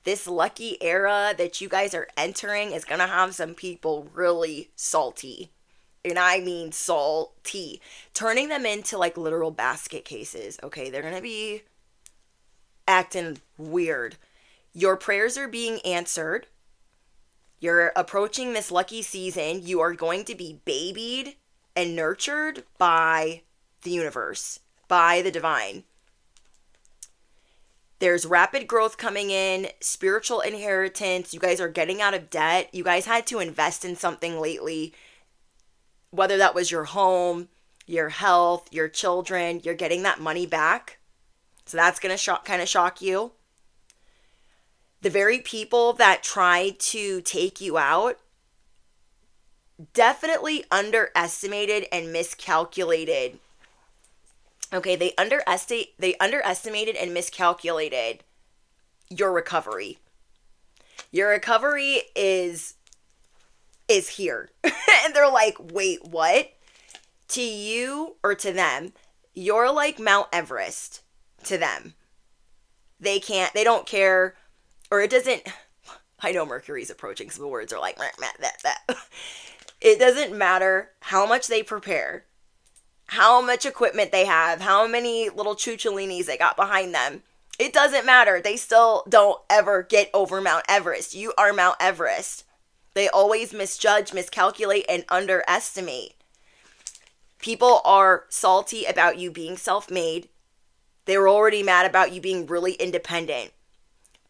this lucky era that you guys are entering is going to have some people really salty. And I mean salty. Turning them into like literal basket cases. Okay, they're going to be acting weird. Your prayers are being answered. You're approaching this lucky season. You are going to be babied and nurtured by the universe, by the divine. There's rapid growth coming in, spiritual inheritance. You guys are getting out of debt. You guys had to invest in something lately, whether that was your home, your health, your children. You're getting that money back. So that's going to kind of shock you. The very people that tried to take you out definitely underestimated and miscalculated. Okay, they underestimated and miscalculated your recovery. Your recovery is here. And they're like, "Wait, what?" To you or to them, you're like Mount Everest to them. They don't care, or it doesn't, I know Mercury's approaching, so the words are like, that. It doesn't matter how much they prepare, how much equipment they have, how many little chuchulinis they got behind them. It doesn't matter. They still don't ever get over Mount Everest. You are Mount Everest. They always misjudge, miscalculate, and underestimate. People are salty about you being self-made. They were already mad about you being really independent.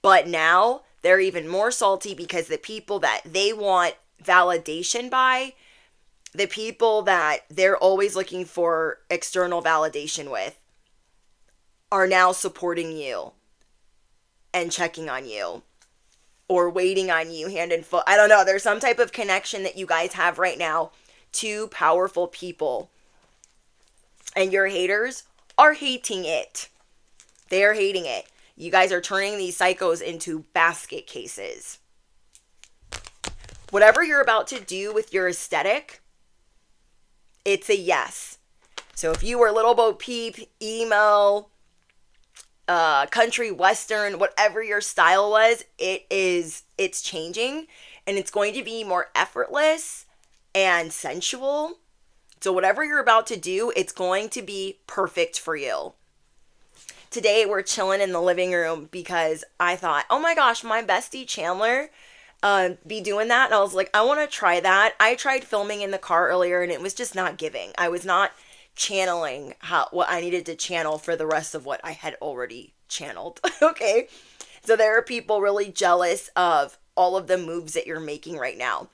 But now they're even more salty because the people that they want validation by, the people that they're always looking for external validation with, are now supporting you and checking on you or waiting on you hand and foot. I don't know. There's some type of connection that you guys have right now. Two powerful people. And your haters are hating it. They are hating it. You guys are turning these psychos into basket cases. Whatever you're about to do with your aesthetic, it's a yes. So if you were Little Bo Peep, emo, country western, whatever your style was, it's changing, and it's going to be more effortless and sensual. So whatever you're about to do, it's going to be perfect for you. Today we're chilling in the living room because I thought, oh my gosh, my bestie Chandler be doing that, and I was like, I want to try that. I tried filming in the car earlier and it was just not giving. I was not channeling what I needed to channel for the rest of what I had already channeled. Okay, so there are people really jealous of all of the moves that you're making right now.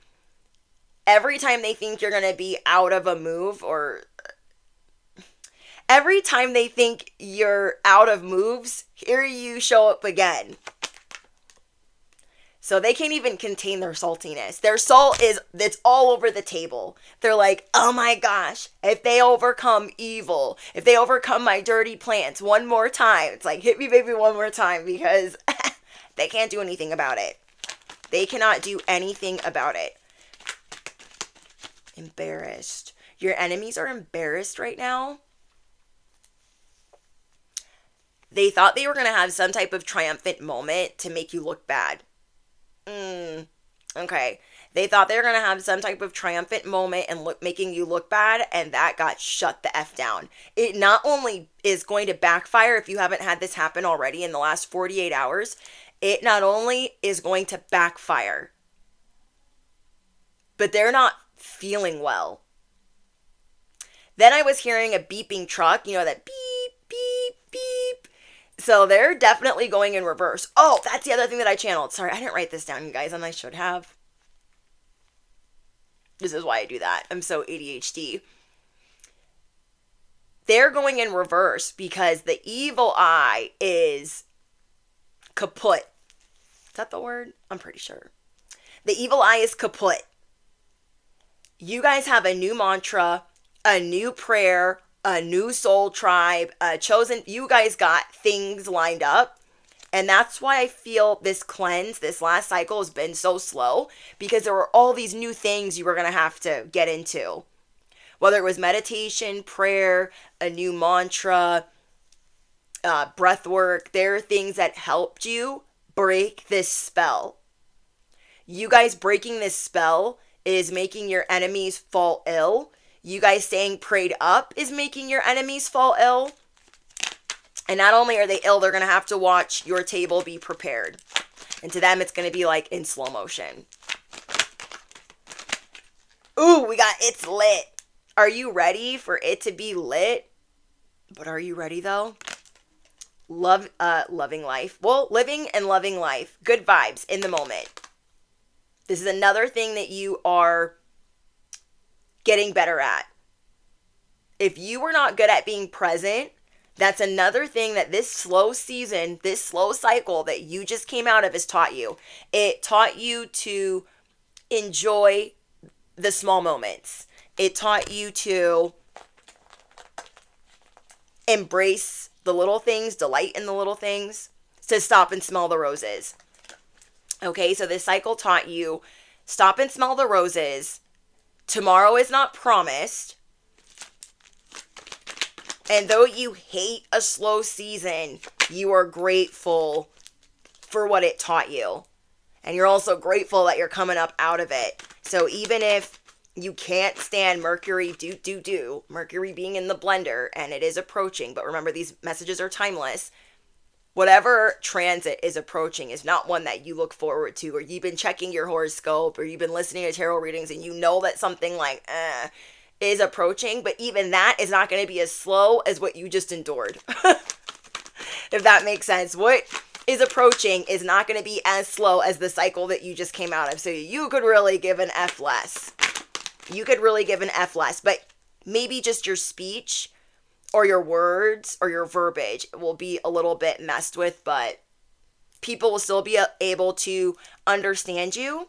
Every time they think you're going to be out of a move, or every time they think you're out of moves, here you show up again. So they can't even contain their saltiness. Their salt it's all over the table. They're like, oh my gosh, if they overcome evil, if they overcome my dirty plans one more time, it's like, hit me baby one more time, because they can't do anything about it. They cannot do anything about it. Embarrassed. Your enemies are embarrassed right now. They thought they were going to have some type of triumphant moment to make you look bad. Okay. They thought they were going to have some type of triumphant moment and making you look bad, and that got shut the F down. It not only is going to backfire if you haven't had this happen already in the last 48 hours, it not only is going to backfire, but they're not feeling well. Then I was hearing a beeping truck, that beep, beep, beep. So they're definitely going in reverse. Oh, that's the other thing that I channeled. Sorry, I didn't write this down, you guys, and I should have. This is why I do that. I'm so ADHD. They're going in reverse because the evil eye is kaput. Is that the word? I'm pretty sure. The evil eye is kaput. You guys have a new mantra, a new prayer, a new soul tribe, chosen. You guys got things lined up. And that's why I feel this cleanse, this last cycle has been so slow, because there were all these new things you were going to have to get into. Whether it was meditation, prayer, a new mantra, breath work, there are things that helped you break this spell. You guys breaking this spell is making your enemies fall ill. You guys staying prayed up is making your enemies fall ill. And not only are they ill, they're going to have to watch your table be prepared. And to them, it's going to be like in slow motion. Ooh, we got it's lit. Are you ready for it to be lit? But are you ready though? Loving life. Well, living and loving life. Good vibes in the moment. This is another thing that you are getting better at. If you were not good at being present, that's another thing that this slow season, this slow cycle that you just came out of has taught you. It taught you to enjoy the small moments. It taught you to embrace the little things, delight in the little things, to stop and smell the roses. Okay, so this cycle taught you, stop and smell the roses. Tomorrow is not promised. And though you hate a slow season, you are grateful for what it taught you. And you're also grateful that you're coming up out of it. So even if you can't stand Mercury, Mercury being in the blender, and it is approaching, but remember these messages are timeless. Whatever transit is approaching is not one that you look forward to, or you've been checking your horoscope, or you've been listening to tarot readings and you know that something like is approaching, but even that is not going to be as slow as what you just endured. If that makes sense. What is approaching is not going to be as slow as the cycle that you just came out of. So you could really give an F less. You could really give an F less, but maybe just your speech or your words or your verbiage will be a little bit messed with, but people will still be able to understand you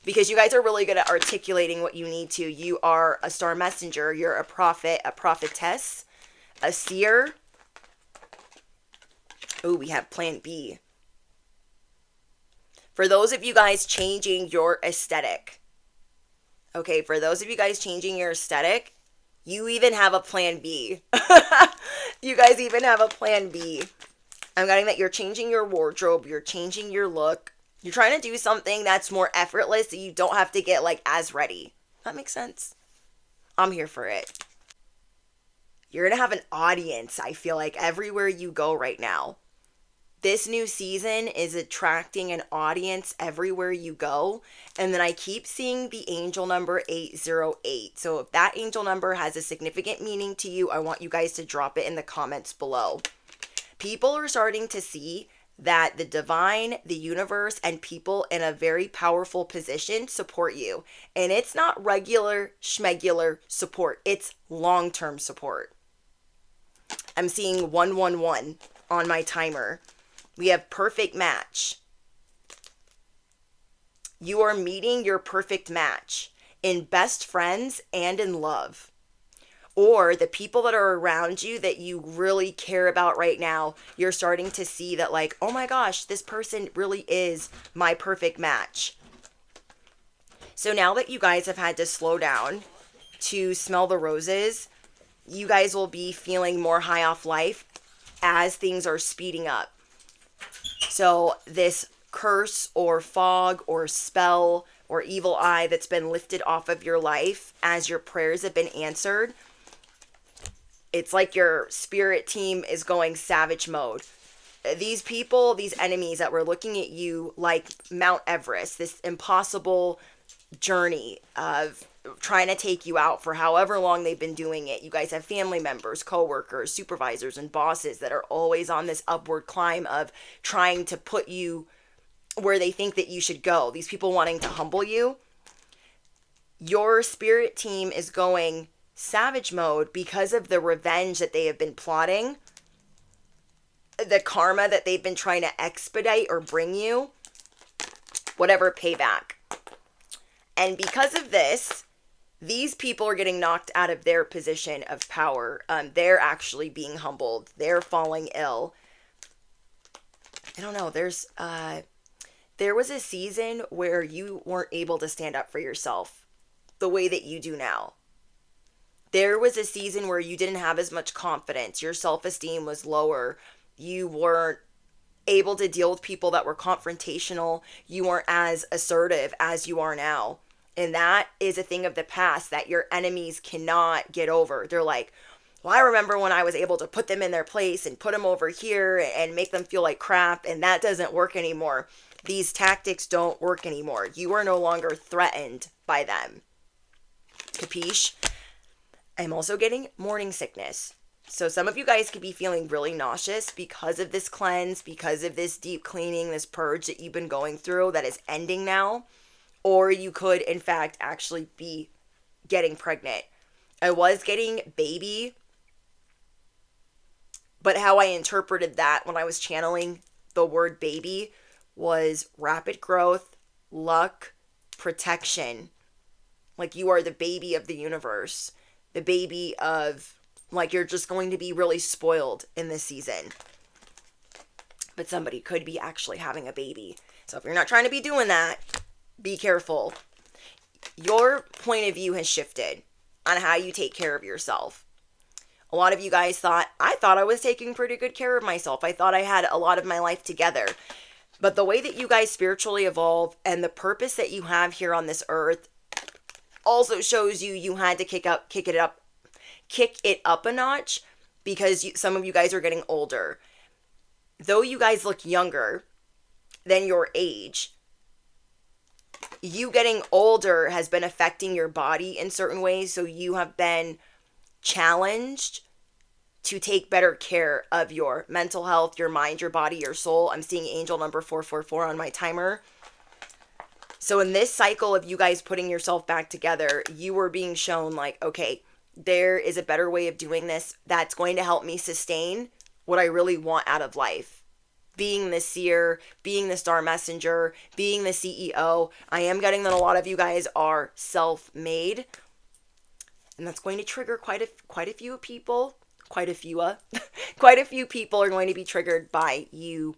because you guys are really good at articulating what you need to. You are a star messenger. You're a prophet, a prophetess, a seer. Oh, we have plan B. For those of you guys changing your aesthetic. Okay, for those of you guys changing your aesthetic, you even have a plan B. You guys even have a plan B. I'm getting that you're changing your wardrobe. You're changing your look. You're trying to do something that's more effortless so you don't have to get like as ready. That makes sense. I'm here for it. You're going to have an audience, I feel like, everywhere you go right now. This new season is attracting an audience everywhere you go. And then I keep seeing the angel number 808. So if that angel number has a significant meaning to you, I want you guys to drop it in the comments below. People are starting to see that the divine, the universe, and people in a very powerful position support you. And it's not regular, schmegular support. It's long-term support. I'm seeing 111 on my timer. We have perfect match. You are meeting your perfect match in best friends and in love. Or the people that are around you that you really care about right now, you're starting to see that like, oh my gosh, this person really is my perfect match. So now that you guys have had to slow down to smell the roses, you guys will be feeling more high off life as things are speeding up. So this curse or fog or spell or evil eye that's been lifted off of your life as your prayers have been answered, it's like your spirit team is going savage mode. These people, these enemies that were looking at you like Mount Everest, this impossible journey of trying to take you out for however long they've been doing it. You guys have family members, coworkers, supervisors, and bosses that are always on this upward climb of trying to put you where they think that you should go. These people wanting to humble you. Your spirit team is going savage mode because of the revenge that they have been plotting, the karma that they've been trying to expedite or bring you, whatever payback. And because of this, these people are getting knocked out of their position of power. They're actually being humbled. They're falling ill. I don't know. There was a season where you weren't able to stand up for yourself the way that you do now. There was a season where you didn't have as much confidence. Your self-esteem was lower. You weren't able to deal with people that were confrontational. You weren't as assertive as you are now. And that is a thing of the past that your enemies cannot get over. They're like, well, I remember when I was able to put them in their place and put them over here and make them feel like crap, and that doesn't work anymore. These tactics don't work anymore. You are no longer threatened by them. Capiche? I'm also getting morning sickness. So some of you guys could be feeling really nauseous because of this cleanse, because of this deep cleaning, this purge that you've been going through that is ending now. Or you could, in fact, actually be getting pregnant. I was getting baby, but how I interpreted that when I was channeling the word baby was rapid growth, luck, protection. Like you are the baby of the universe. The baby of, like, you're just going to be really spoiled in this season. But somebody could be actually having a baby. So if you're not trying to be doing that, be careful. Your point of view has shifted on how you take care of yourself. A lot of you guys thought I was taking pretty good care of myself. I thought I had a lot of my life together. But the way that you guys spiritually evolve and the purpose that you have here on this earth also shows you had to kick it up a notch because some of you guys are getting older. Though you guys look younger than your age, you getting older has been affecting your body in certain ways. So you have been challenged to take better care of your mental health, your mind, your body, your soul. I'm seeing angel number 444 on my timer. So in this cycle of you guys putting yourself back together, you were being shown like, okay, there is a better way of doing this that's going to help me sustain what I really want out of life. Being the seer, being the star messenger, being the CEO. I am getting that a lot of you guys are self-made. And that's going to trigger quite a few people. Quite a few people are going to be triggered by you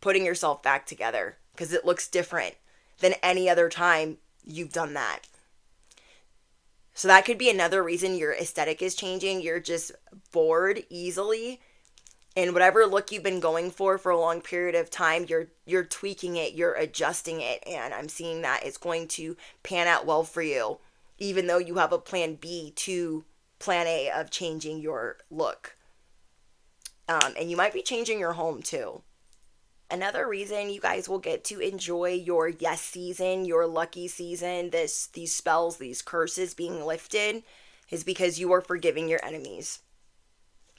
putting yourself back together because it looks different than any other time you've done that. So that could be another reason your aesthetic is changing. You're just bored easily. And whatever look you've been going for a long period of time, you're tweaking it, you're adjusting it. And I'm seeing that it's going to pan out well for you, even though you have a plan B to plan A of changing your look. And you might be changing your home too. Another reason you guys will get to enjoy your yes season, your lucky season, these spells, these curses being lifted, is because you are forgiving your enemies.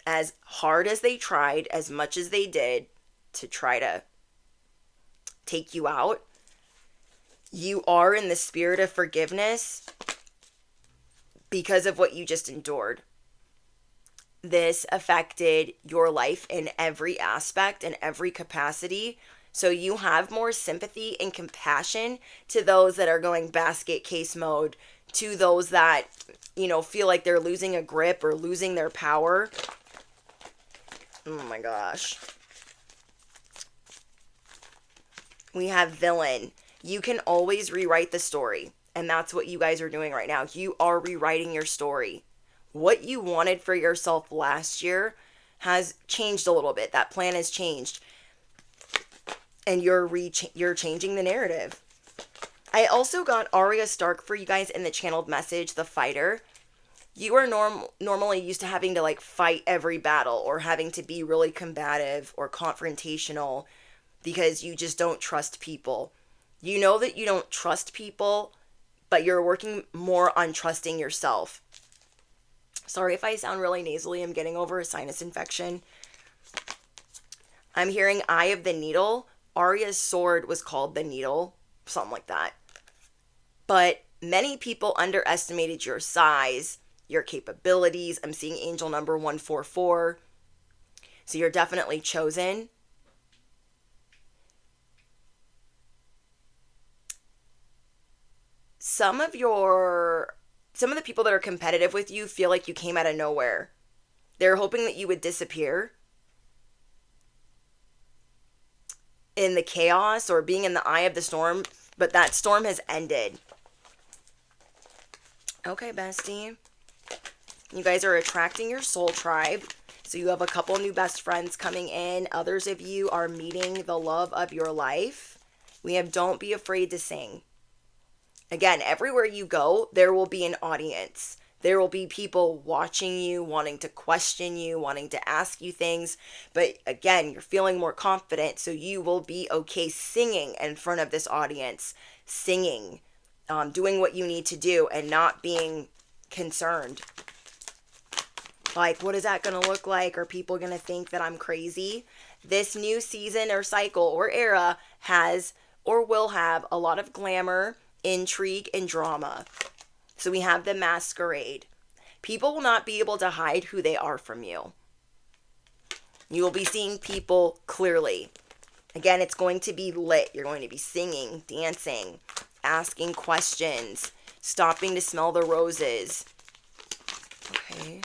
As hard as they tried, as much as they did to try to take you out, you are in the spirit of forgiveness because of what you just endured. This affected your life in every aspect and every capacity. So you have more sympathy and compassion to those that are going basket case mode, to those that, feel like they're losing a grip or losing their power. Oh my gosh. We have villain. You can always rewrite the story. And that's what you guys are doing right now. You are rewriting your story. What you wanted for yourself last year has changed a little bit. That plan has changed. And you're changing the narrative. I also got Arya Stark for you guys in the channeled message, the fighter. You are normally used to having to fight every battle or having to be really combative or confrontational because you just don't trust people. You know that you don't trust people, but you're working more on trusting yourself. Sorry if I sound really nasally. I'm getting over a sinus infection. I'm hearing Eye of the Needle. Arya's sword was called the Needle, something like that. But many people underestimated your size, your capabilities. I'm seeing angel number 144. So you're definitely chosen. Some of the people that are competitive with you feel like you came out of nowhere. They're hoping that you would disappear in the chaos or being in the eye of the storm, but that storm has ended. Okay, bestie. You guys are attracting your soul tribe. So you have a couple new best friends coming in. Others of you are meeting the love of your life. We have don't be afraid to sing. Again, everywhere you go, there will be an audience. There will be people watching you, wanting to question you, wanting to ask you things. But again, you're feeling more confident, so you will be okay singing in front of this audience, singing, doing what you need to do and not being concerned. Like, what is that going to look like? Are people going to think that I'm crazy? This new season or cycle or era has or will have a lot of glamour, intrigue, and drama. So we have the masquerade. People will not be able to hide who they are from you. You will be seeing people clearly. Again, it's going to be lit. You're going to be singing, dancing, asking questions, stopping to smell the roses. Okay.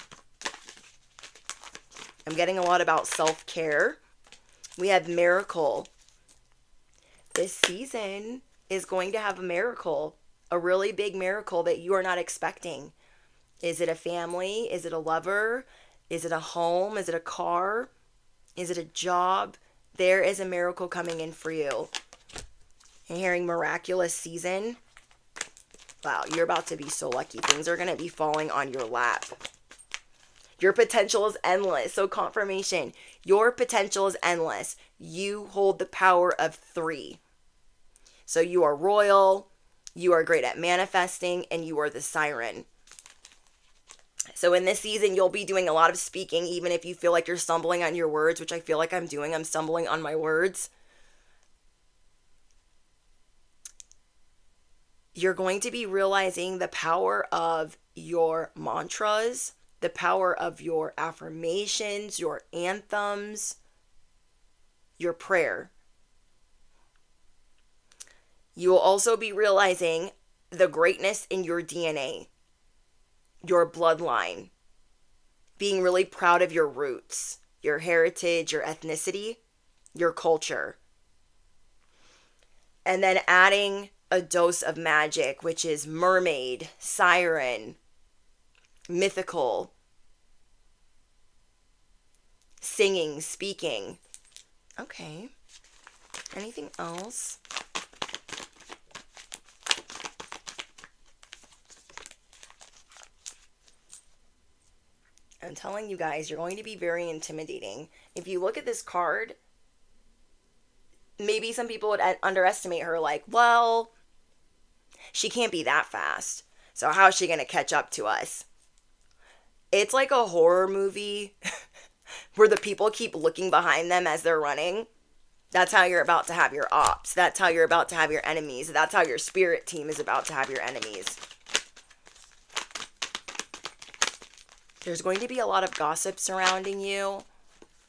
I'm getting a lot about self-care. We have miracle. This season is going to have a miracle, a really big miracle that you are not expecting. Is it a family? Is it a lover? Is it a home? Is it a car? Is it a job? There is a miracle coming in for you. And hearing miraculous season. Wow, you're about to be so lucky. Things are going to be falling on your lap. Your potential is endless. So confirmation, your potential is endless. You hold the power of 3. So you are royal, you are great at manifesting, and you are the siren. So in this season, you'll be doing a lot of speaking, even if you feel like you're stumbling on your words, which I feel like I'm doing. I'm stumbling on my words. You're going to be realizing the power of your mantras, the power of your affirmations, your anthems, your prayer. You will also be realizing the greatness in your DNA, your bloodline, being really proud of your roots, your heritage, your ethnicity, your culture. And then adding a dose of magic, which is mermaid, siren, mythical, singing, speaking. Okay. Anything else? I'm telling you guys, you're going to be very intimidating. If you look at this card, maybe some people would underestimate her, like, well, she can't be that fast. So how is she going to catch up to us? It's like a horror movie where the people keep looking behind them as they're running. That's how you're about to have your ops. That's how you're about to have your enemies. That's how your spirit team is about to have your enemies. There's going to be a lot of gossip surrounding you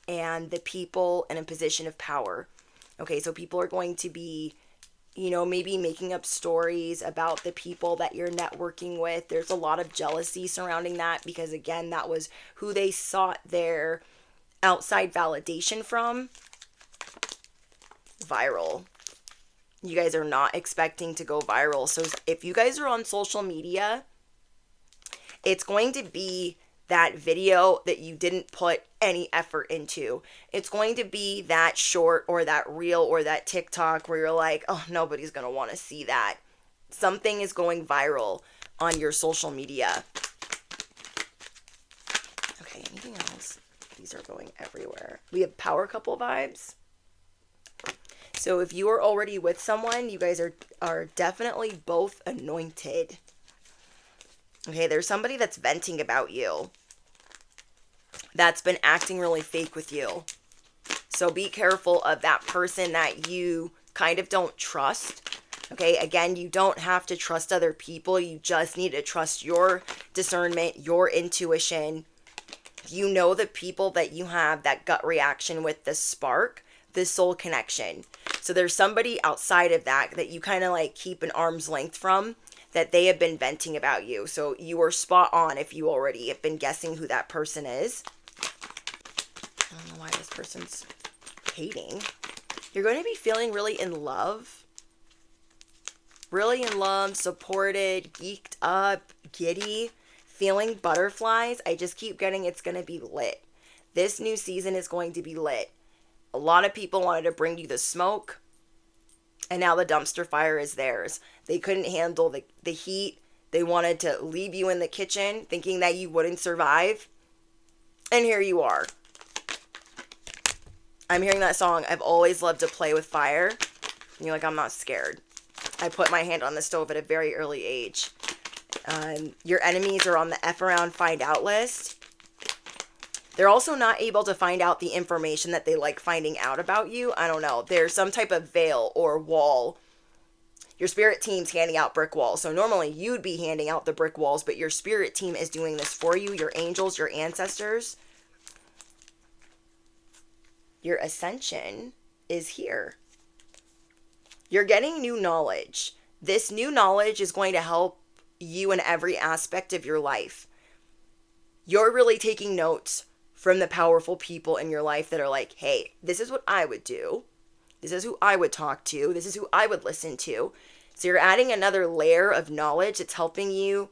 and the people in a position of power. Okay, so people are going to be, maybe making up stories about the people that you're networking with. There's a lot of jealousy surrounding that because, again, that was who they sought their outside validation from. Viral. You guys are not expecting to go viral. So if you guys are on social media, it's going to be that video that you didn't put any effort into. It's going to be that short or that reel or that TikTok where you're like, oh, nobody's going to want to see that. Something is going viral on your social media. Okay, anything else? These are going everywhere. We have power couple vibes. So if you are already with someone, you guys are definitely both anointed. Okay, there's somebody that's venting about you, that's been acting really fake with you. So be careful of that person that you kind of don't trust. Okay, again, you don't have to trust other people. You just need to trust your discernment, your intuition. You know the people that you have that gut reaction with, the spark, the soul connection. So there's somebody outside of that you kind of like keep an arm's length from, that they have been venting about you. So you were spot on if you already have been guessing who that person is. I don't know why this person's hating. You're going to be feeling really in love. Really in love, supported, geeked up, giddy, feeling butterflies. I just keep getting it's going to be lit. This new season is going to be lit. A lot of people wanted to bring you the smoke, and now the dumpster fire is theirs. They couldn't handle the heat. They wanted to leave you in the kitchen thinking that you wouldn't survive. And here you are. I'm hearing that song, I've always loved to play with fire. And you're like, I'm not scared. I put my hand on the stove at a very early age. Your enemies are on the F around find out list. They're also not able to find out the information that they like finding out about you. I don't know. There's some type of veil or wall. Your spirit team's handing out brick walls. So normally you'd be handing out the brick walls, but your spirit team is doing this for you. Your angels, your ancestors. Your ascension is here. You're getting new knowledge. This new knowledge is going to help you in every aspect of your life. You're really taking notes from the powerful people in your life that are like, hey, this is what I would do. This is who I would talk to. This is who I would listen to. So you're adding another layer of knowledge that's helping you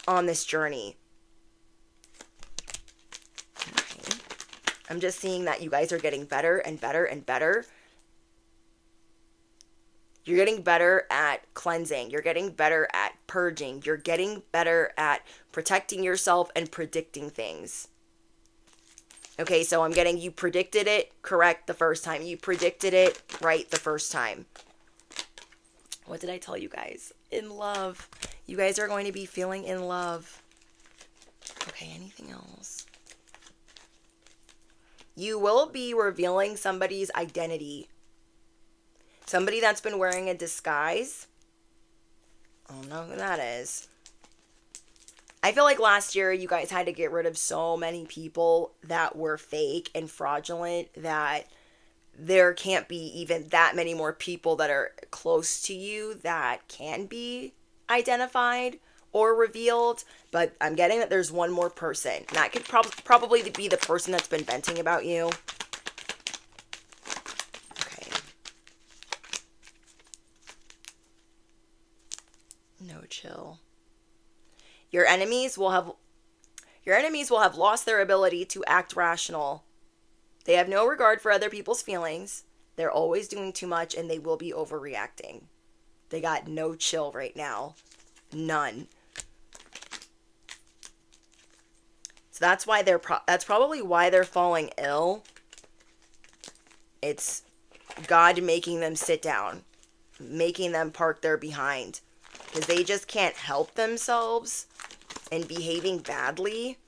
on this journey. Okay. I'm just seeing that you guys are getting better and better and better. You're getting better at cleansing. You're getting better at purging. You're getting better at protecting yourself and predicting things. Okay, so I'm getting you predicted it correct the first time. You predicted it right the first time. What did I tell you guys? In love. You guys are going to be feeling in love. Okay, anything else? You will be revealing somebody's identity. Somebody that's been wearing a disguise. I don't know who that is. I feel like last year you guys had to get rid of so many people that were fake and fraudulent that there can't be even that many more people that are close to you that can be identified or revealed. But I'm getting that there's one more person. And that could probably be the person that's been venting about you. Okay. No chill. Your enemies will have lost their ability to act rational. They have no regard for other people's feelings. They're always doing too much and they will be overreacting. They got no chill right now. None. So that's why that's probably why they're falling ill. It's God making them sit down, making them park their behind, because they just can't help themselves and behaving badly.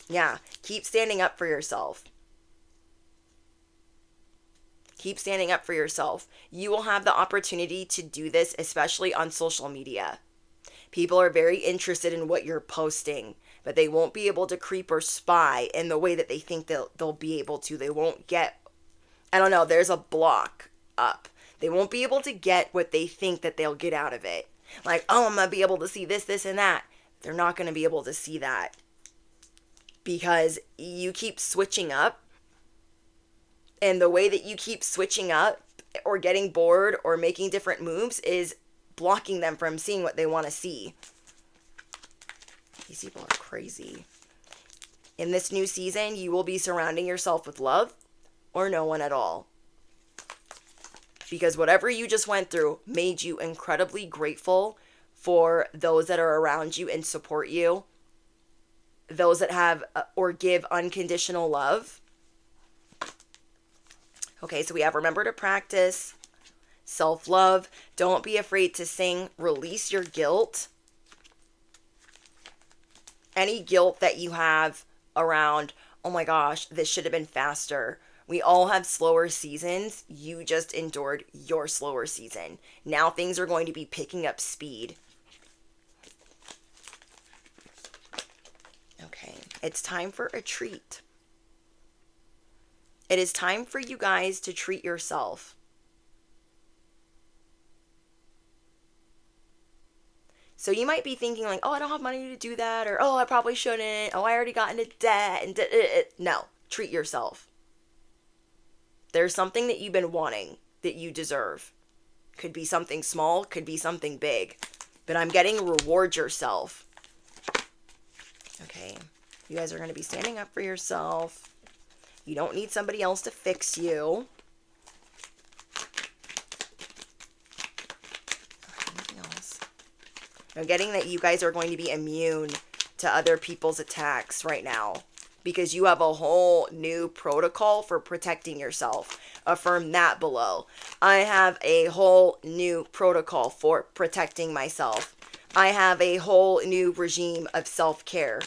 Yeah, keep standing up for yourself. Keep standing up for yourself. You will have the opportunity to do this, especially on social media. People are very interested in what you're posting, but they won't be able to creep or spy in the way that they think they'll be able to. They won't get, I don't know, there's a block up. They won't be able to get what they think that they'll get out of it. Like, oh, I'm going to be able to see this, this, and that. They're not going to be able to see that because you keep switching up. And the way that you keep switching up or getting bored or making different moves is blocking them from seeing what they want to see. These people are crazy. In this new season, you will be surrounding yourself with love or no one at all. Because whatever you just went through made you incredibly grateful for those that are around you and support you. Those that have or give unconditional love. Okay, so we have remember to practice self-love. Don't be afraid to sing. Release your guilt. Any guilt that you have around, oh my gosh, this should have been faster. We all have slower seasons. You just endured your slower season. Now things are going to be picking up speed. Okay, it's time for a treat. It is time for you guys to treat yourself. So you might be thinking like, oh, I don't have money to do that, or oh, I probably shouldn't. Oh, I already got into debt. And no, treat yourself. There's something that you've been wanting that you deserve. Could be something small, could be something big. But I'm getting reward yourself. Okay, you guys are going to be standing up for yourself. You don't need somebody else to fix you. Anything else? I'm getting that you guys are going to be immune to other people's attacks right now, because you have a whole new protocol for protecting yourself. Affirm that below. I have a whole new protocol for protecting myself. I have a whole new regime of self-care.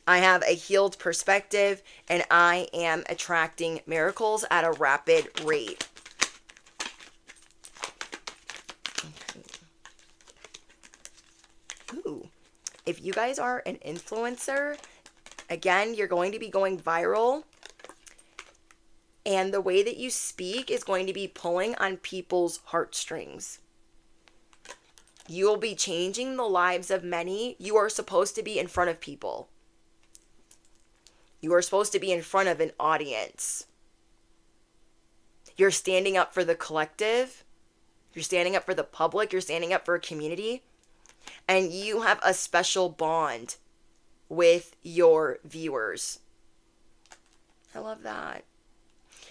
I have a healed perspective, and I am attracting miracles at a rapid rate. Okay. Ooh. If you guys are an influencer, again, you're going to be going viral. And the way that you speak is going to be pulling on people's heartstrings. You will be changing the lives of many. You are supposed to be in front of people. You are supposed to be in front of an audience. You're standing up for the collective. You're standing up for the public. You're standing up for a community. And you have a special bond with your viewers. I love that.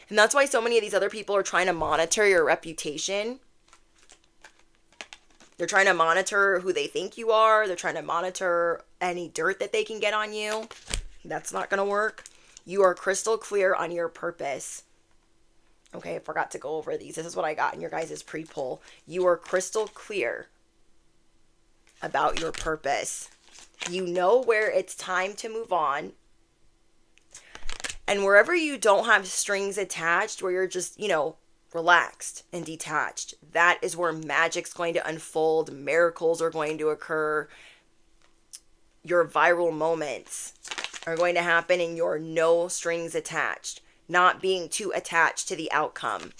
And that's why so many of these other people are trying to monitor your reputation. They're trying to monitor who they think you are. They're trying to monitor any dirt that they can get on you. That's not going to work. You are crystal clear on your purpose. Okay, I forgot to go over these. This is what I got in your guys' pre-poll. You are crystal clear about your purpose. You know where it's time to move on. And wherever you don't have strings attached, where you're just, relaxed and detached, that is where magic's going to unfold. Miracles are going to occur. Your viral moments are going to happen in your no strings attached, not being too attached to the outcome.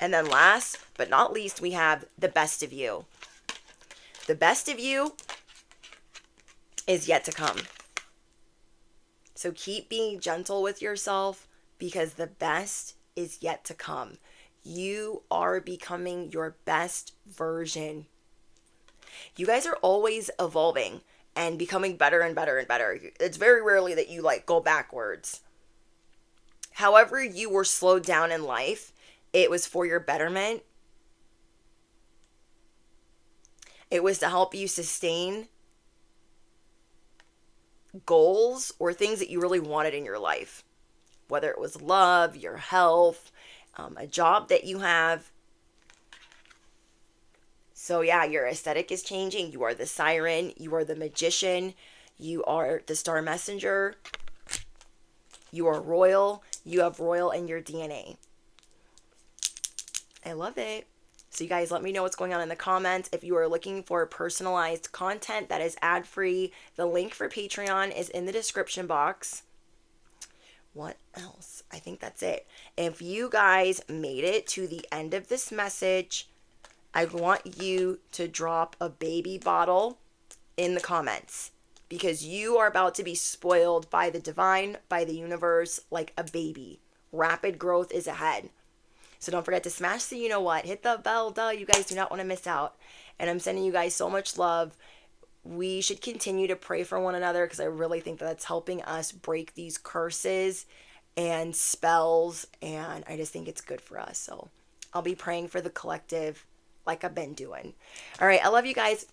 And then last but not least, we have the best of you. The best of you is yet to come. So keep being gentle with yourself, because the best is yet to come. You are becoming your best version. You guys are always evolving and becoming better and better and better. It's very rarely that you go backwards. However you were slowed down in life, it was for your betterment. It was to help you sustain goals or things that you really wanted in your life, whether it was love, your health, a job that you have. So yeah, your aesthetic is changing. You are the siren, you are the magician, you are the star messenger, you are royal, you have royal in your DNA. I love it. So you guys, let me know what's going on in the comments. If you are looking for personalized content that is ad-free, the link for Patreon is in the description box. What else? I think that's it. If you guys made it to the end of this message, I want you to drop a baby bottle in the comments, because you are about to be spoiled by the divine, by the universe, like a baby. Rapid growth is ahead. So don't forget to smash the you-know-what. Hit the bell, you guys do not want to miss out. And I'm sending you guys so much love. We should continue to pray for one another, because I really think that's helping us break these curses and spells. And I just think it's good for us. So I'll be praying for the collective like I've been doing. All right, I love you guys.